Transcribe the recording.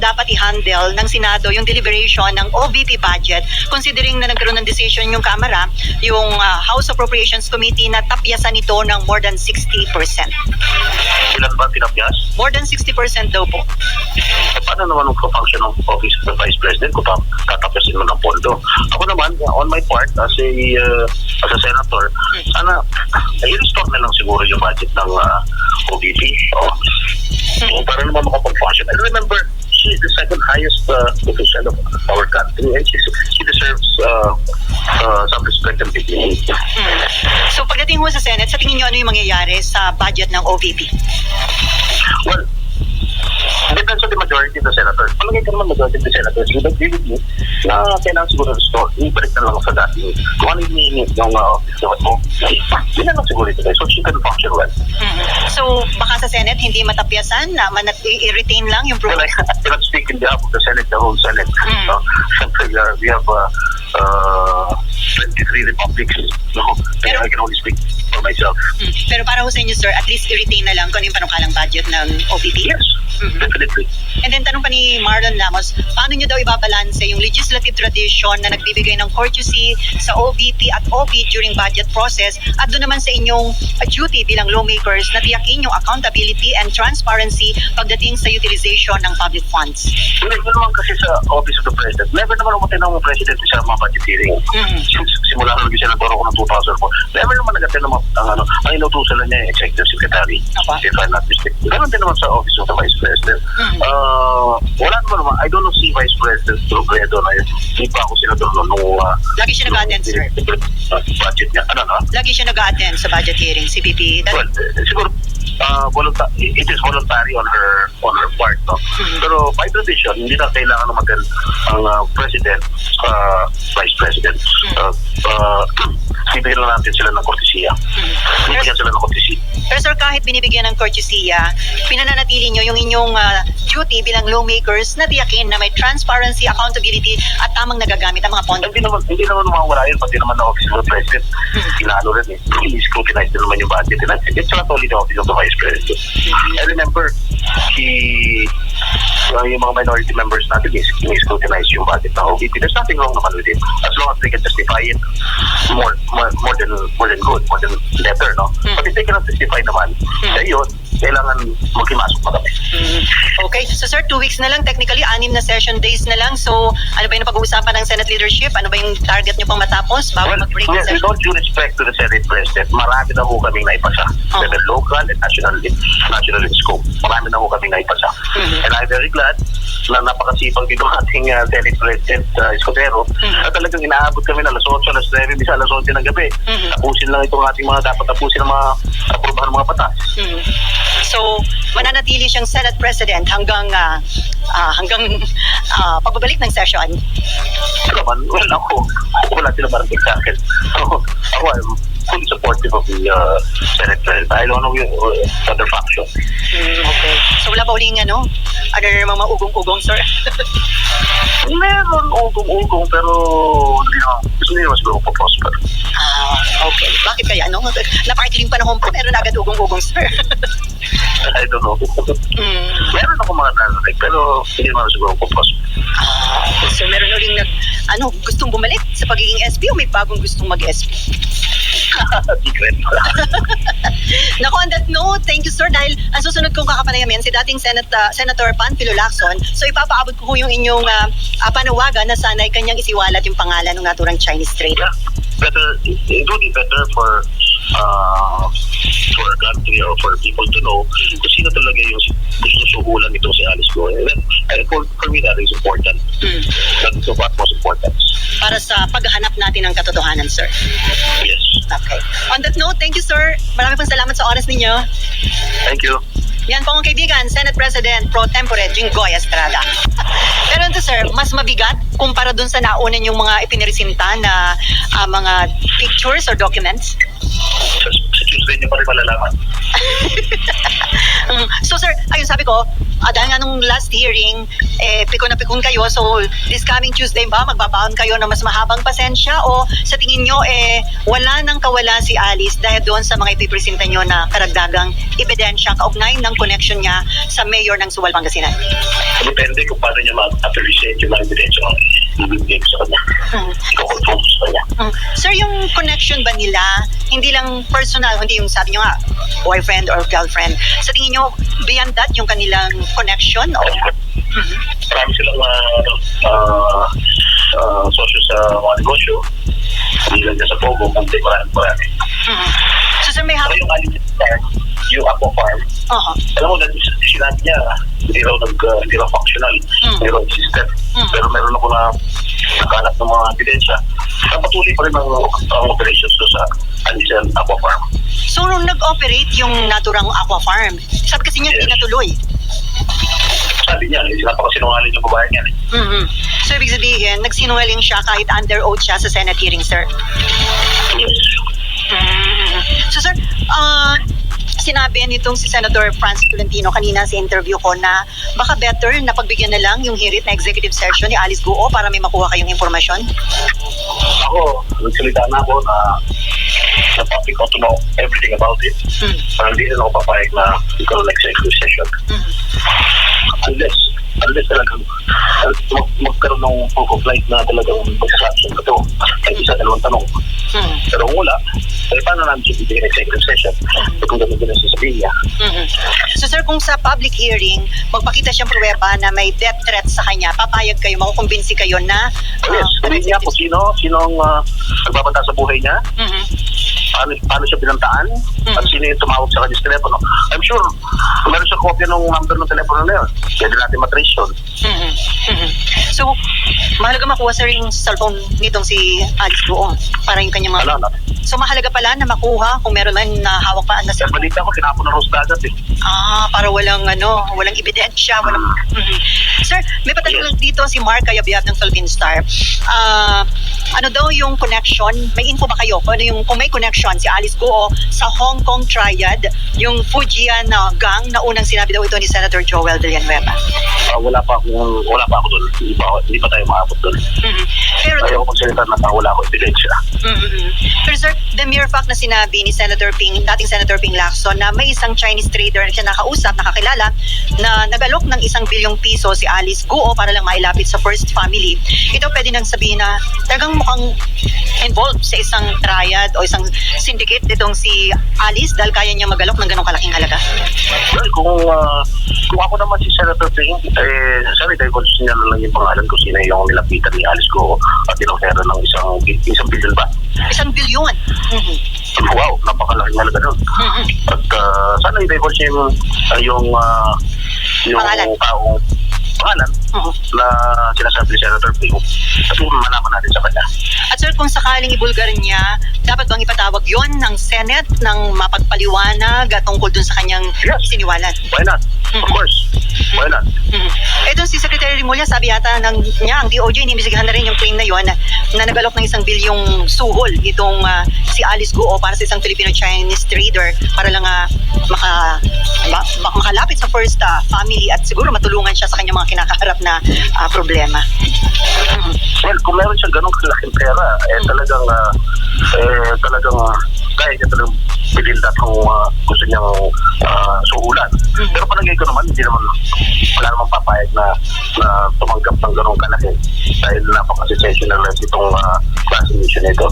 dapat i-handle ng Senado yung deliberation ng OVP budget, considering na nagkaroon ng decision yung Kamara, yung House Appropriations Committee na tapyasan ito ng more than 60%. Ilan ba tinapyas? More than 60% daw po. Paano naman ang function ng Office of the Vice President kung tatapyasin mo ng pondo? Ako naman, on my part, as a senator, sana i-restore na lang siguro yung budget ng OVP. Para naman makapag-function. I remember, she's the second highest official of our country, and she deserves some respect and dignity. So pagdating mo sa Senate, sa tingin nyo ano yung mangyayari sa budget ng OVP? Well, depends on the majority of the senators. Palagay ka naman majority of the senators, we agree with you na kailangan siguro restore. Ibalik na lang sa dati. Kung ano yung hinihingi ng office of yun na lang siguro ito. So she can function well. So baka sa Senate hindi matapyasan na i-retain lang yung Well, program? I cannot speak in behalf of the Senate, the whole Senate. We have 23 republics. Pero, I can only speak for myself. Pero para ho sa inyo, sir, at least i-retain na lang kung ano yung panukalang budget ng OVP? Yes, definitely. And then tanong pa ni Marlon Lamos, paano nyo daw ibabalanse yung legislative tradition na nagbibigay ng courtesy sa OVP at OP during budget process at doon naman sa inyong duty bilang lawmakers na tiyakin yung accountability and transparency pagdating sa utilization ng public funds? Hindi naman kasi sa Office of the President, never naman umatin ng President sa mga budget hearing. Simula na nag-isa ng ko ng 2004, never naman nag-attend ng ang inutusan na niya yung Executive Secretary. If I'm not mistaken. Ganun din naman sa Office of the Vice President. Wala naman, I don't know si Vice President Robredo na yun. Hindi pa ako senador nung Lagi siya nag-attend, sir. Budget niya. Lagi siya nag-attend sa budget hearing, CPP. Well, siguro it is voluntary on her part, no? Pero by tradition, hindi na kailangan naman ang President, Vice President. Bibigyan lang natin sila ng kortesiya. Bibigyan sila ng kortesiya. Pero sir, kahit binibigyan ng courtesya, pinananatili nyo yung inyong duty bilang lawmakers na tiyakin na may transparency, accountability at tamang nagagamit ang mga pondo. Hindi naman mawawala yun, pati naman na Office of the President. Pinalo rin eh. I-scrutinize din naman yung budget. It's not only the Office of the Vice President. I remember, yung mga minority members natin i-scrutinize yung budget ng OVP. There's nothing wrong naman with it. As long as they can justify it, more than good, more than better, no? But if they cannot justify naman, yun, kailangan maghimasok pa kami. Okay, so sir, 2 weeks na lang, technically 6 na session days na lang. So ano ba yung napag-uusapan ng Senate leadership? Ano ba yung target nyo pang matapos bago mag-break With session? all due respect to the Senate President, marami na ho kaming naipasa. Whether local and national in scope. Marami na ho kaming naipasa. And I'm very glad na napakasipag dito ating Senate President Escudero na talagang inaabot kami na alas 8, alas 9, bisa alas 11 ng gabi. Tapusin lang itong ating mga dapat tapusin ng mga aprubahan ng mga batas. So mananatili siyang Senate President hanggang pagbabalik ng session. Naman, well, ako wala sila marinig sa akin. Ako, I'm fully supportive of the Senate President. I don't know yung other faction. Okay. So wala ba uling other mga ugong-ugong, sir? Meron ugong-ugong pero hindi naman siguro po-prosper. Okay. Bakit kaya? Napakitiling panahon po, meron agad ugong-ugong, sir. I don't know. Meron ako mga narinig pero hindi naman siguro po-prosper. So meron uling gustong bumalik sa pagiging SP o may bagong gustong mag-SP? Secret. Naku, on that note, thank you sir dahil ang susunod kong kakapanayamin si dating Senator Panfilo Lacson. So ipapaabot ko yung inyong panawagan na sana'y kanyang isiwalat yung pangalan ng naturang Chinese trade. Yeah. Better, it would be better for a country or for people to know kung sino talaga yung gusto suhulan nitong si Alice Go. And for me, that is important. That is what most important. Para sa paghahanap natin ng katotohanan, sir. Yes. Okay. On that note, thank you, sir. Marami pong salamat sa oras ninyo. Thank you. Yan po ang kaibigan, Senate President Pro Tempore Jinggoy Estrada. Pero ito sir, mas mabigat kumpara dun sa naunan yung mga ipiniresinta na mga pictures or documents? Sa Tuesday niyo pa rin malalaman. So sir, ayun sabi ko, dahil nga nung last hearing, pikon na pikon kayo, so this coming Tuesday ba, magbabaon kayo ng mas mahabang pasensya o sa tingin nyo, wala nang kawala si Alice dahil doon sa mga ipipresenta nyo na karagdagang ebidensya kaugnay ng connection niya sa mayor ng Suwal, Pangasinan? depende kung paano niya mag-appreciate yung mga ebidensya ng ibibigay ko sa kanya. Iko-confirm ko sa kanya. Sir, yung connection ba nila, hindi lang personal, hindi yung sabi nyo nga, boyfriend or girlfriend. Sa tingin nyo, beyond that, yung kanilang connection? O? Marami silang sosyo sa mga negosyo. Hindi lang dyan sa Pogo, kundi marami. So, sir, may Pero yung Alice Farm, yung Aqua Farm, alam mo, sinabi niya, hindi raw functional, hindi raw existent. Pero meron ako na nakahanap ng mga ebidensya. Napatuloy pa rin ang operations ko sa Alice Aqua Farm. So, nung nag-operate yung naturang Aqua Farm, sabi kasi niya, hindi natuloy. Sabi niya, napakasinungaling yung babae niya. So, ibig sabihin, nagsinungaling siya kahit under oath siya sa Senate hearing, sir. Yes. So, sir, sinabi nitong si Senator Franz Tolentino kanina sa interview ko na baka better na pagbigyan na lang yung hirit na executive session ni Alice Guo para may makuha kayong impormasyon? Ako, nagsalita na ako na public ko to know everything about it. Parang hindi rin ako papayag na ikaw na executive session. Unless talagang magkaroon ng proof of life na talagang magsasabi ito. Kahit isa dalawang tanong. Pero kung wala, paano namin siya bibigyan ng executive session? Kung gano'n din ang sasabihin niya. So sir, kung sa public hearing, magpakita siyang pruweba na may death threat sa kanya, papayag kayo, makukumbinsi kayo na... Yes, sabihin niya kung sinong nagbabanta sa buhay niya, paano siya binantaan, at sino yung tumawag sa kanyang telepono. I'm sure, kung meron siya kopya ng number ng telepono na yun, pwede natin matrace yun. So, mahalaga makuha sir yung cellphone nitong si Alice Guo para yung kanyang mga... So, mahalaga pala na makuha kung meron man na hawak pa na Sa balita ko, tinapon na rose dagat eh. Para walang ebidensya, walang... Sir, may patanong dito si Mark Cayabyab ng Philippine Star. Ano daw yung connection? May info ba kayo? Kung may connection si Alice Guo sa Hong Kong Triad, yung Fujian gang na unang sinabi daw ito ni Senator Joel Villanueva? Wala pa ako doon. Hindi pa tayo maabot doon. Pero ayaw ko magsalita na wala ako ebidensya. Pero sir, the mere fact na sinabi ni dating Senator Ping Lacson na may isang Chinese trader na siya nakakilala na nag-alok ng 1 bilyong piso si Alice Guo para lang mailapit sa First Family. Ito pwede nang sabihin na talagang mukhang involved sa isang triad o isang syndicate itong si Alice dahil kaya niya mag-alok ng ganong kalaking halaga. Well, kung ako naman si Senator Ping, sorry, dahil kung siya na lang yung pangalan ko sino yung nilapitan ni Alice Guo at inofera ng 1 billion ba? 1 bilyon? Wow, napakalaking halaga nun. At sana i-record siya yung taong pangalan na sinasabi ni Senator Ping at malaman natin sa kanya. At sir, kung sakaling ibulgar niya, dapat bang ipatawag yon ng Senate ng mapagpaliwanag at tungkol dun sa kanyang isiniwalat? Why not? Of course. Why not? Ito si Secretary Rimulya, sabi yata niya, ang DOJ, inimbestigahan na rin yung claim na yon na nag-alok ng 1 bilyong suhol itong si Alice Guo para sa isang Filipino-Chinese trader para lang makalapit sa First Family at siguro matulungan siya sa kanyang mga kinakaharap na problema. Well, kung meron siya ganong kalaking pera, talagang kaya niya talagang bilhin lahat kung gusto niyang suhulan. Pero palagay ko naman, wala naman papayag na tumanggap ng ganong kalaki dahil napaka-sensationalize itong class mission nito.